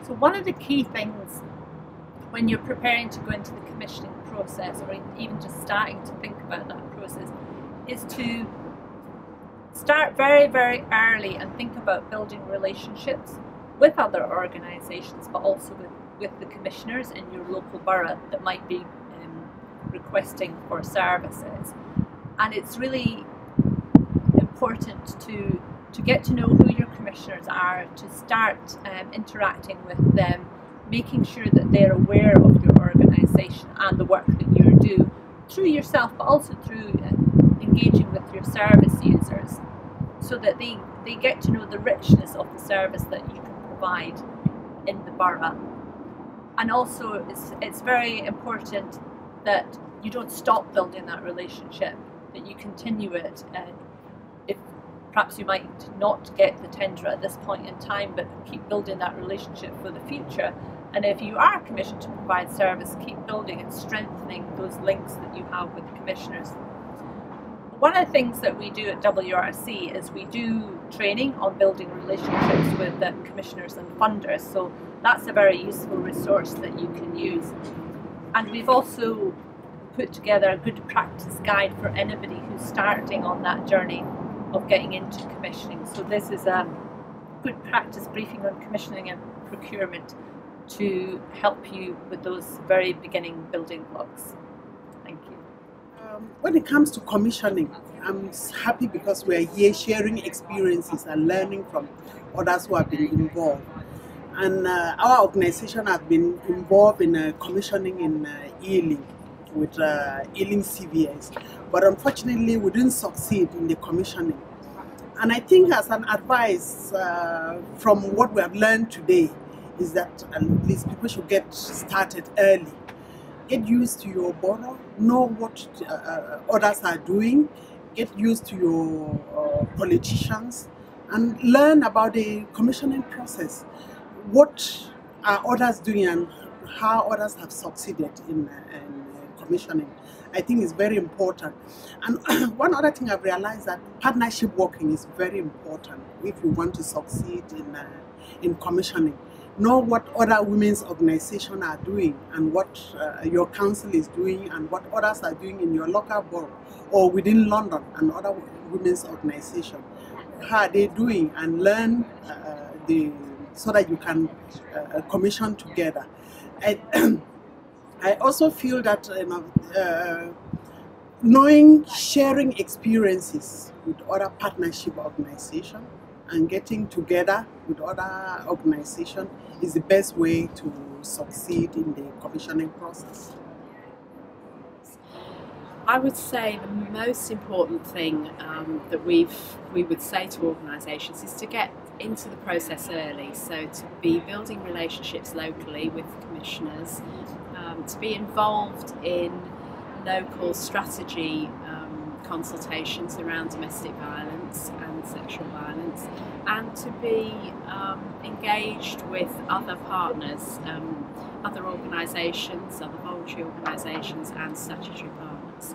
So one of the key things when you're preparing to go into the commissioning process, or even just starting to think about that process, is to start very, very early and think about building relationships with other organisations, but also with the commissioners in your local borough that might be requesting for services. And it's really important to get to know who your commissioners are, to start interacting with them, making sure that they're aware of your organisation and the work that you do through yourself, but also through engaging with your service users, so that they get to know the richness of the service that you can provide in the borough. And also it's very important that you don't stop building that relationship, that you continue it. If perhaps you might not get the tender at this point in time, but keep building that relationship for the future. And if you are commissioned to provide service, keep building and strengthening those links that you have with the commissioners. One of the things that we do at WRC is we do training on building relationships with the commissioners and funders, so that's a very useful resource that you can use. And we've also put together a good practice guide for anybody who's starting on that journey of getting into commissioning. So this is a good practice briefing on commissioning and procurement to help you with those very beginning building blocks. Thank you. When it comes to commissioning, I'm happy because we're here sharing experiences and learning from others who have been involved. And our organization has been involved in commissioning in Ealing with Ealing CVS, but unfortunately we didn't succeed in the commissioning. And I think as an advice from what we have learned today is that at least people should get started early. Get used to your borough, know what others are doing, get used to your politicians, and learn about the commissioning process. What are others doing and how others have succeeded in commissioning. I think is very important. And one other thing I've realized that partnership working is very important if you want to succeed in commissioning. Know what other women's organizations are doing and what your council is doing and what others are doing in your local borough or within London and other women's organizations. How are they doing, and learn so that you can commission together. I also feel that sharing experiences with other partnership organizations and getting together with other organizations is the best way to succeed in the commissioning process. I would say the most important thing that we would say to organisations is to get into the process early, so to be building relationships locally with commissioners, to be involved in local strategy consultations around domestic violence and sexual violence, and to be engaged with other partners, other organisations, other voluntary organisations and statutory partners,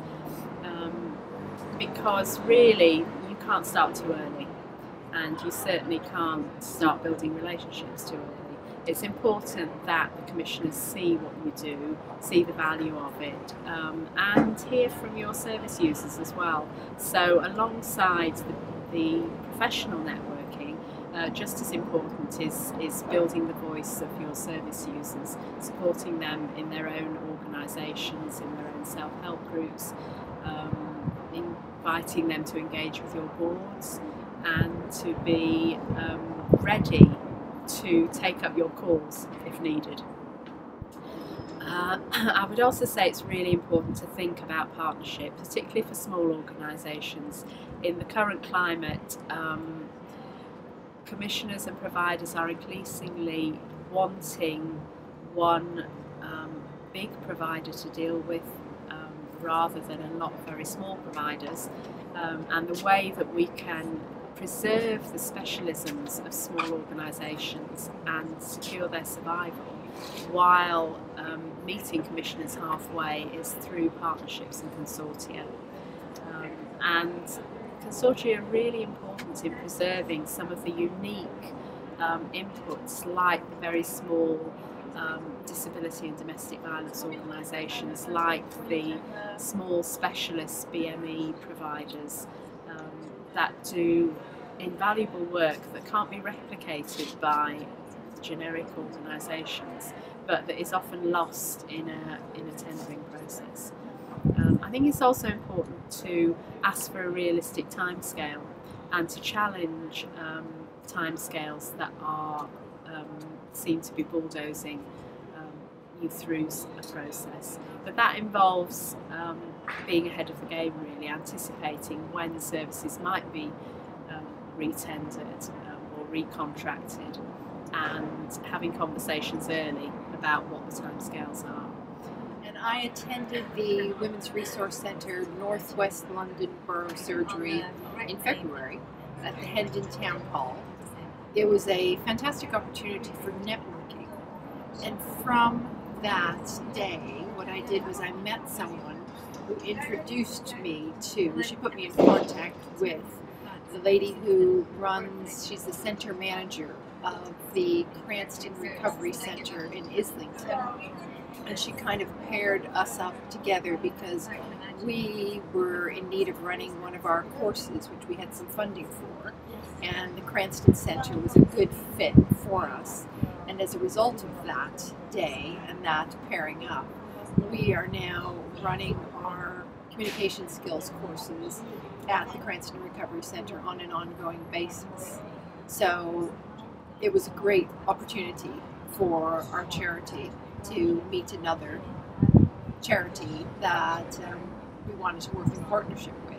because really you can't start too early, and you certainly can't start building relationships too early. It's important that the commissioners see what you do, see the value of it, and hear from your service users as well. So alongside the professional networking, just as important is building the voice of your service users, supporting them in their own organisations, in their own self-help groups, inviting them to engage with your boards, and to be ready to take up your calls if needed. I would also say it's really important to think about partnership, particularly for small organisations. In the current climate, commissioners and providers are increasingly wanting one big provider to deal with rather than a lot of very small providers, and the way that we can preserve the specialisms of small organisations and secure their survival while meeting commissioners halfway is through partnerships and consortia. And consortia are really important in preserving some of the unique inputs like the very small disability and domestic violence organisations, like the small specialist BME providers that do invaluable work that can't be replicated by generic organisations, but that is often lost in a tendering process. I think it's also important to ask for a realistic timescale and to challenge timescales that are seem to be bulldozing you through a process. But that involves being ahead of the game, really, anticipating when services might be retendered or recontracted, and having conversations early about what the timescales are. And I attended the Women's Resource Centre Northwest London Borough Surgery in February at the Hendon Town Hall. It was a fantastic opportunity for networking, and from that day what I did was I met someone who introduced me to, she put me in contact with the lady who runs, she's the centre manager of the Cranston Recovery Centre in Islington, and she kind of paired us up together because we were in need of running one of our courses, which we had some funding for, and the Cranston Centre was a good fit for us. And as a result of that day and that pairing up, we are now running our communication skills courses at the Cranston Recovery Centre on an ongoing basis. So it was a great opportunity for our charity to meet another charity that we wanted to work in partnership with.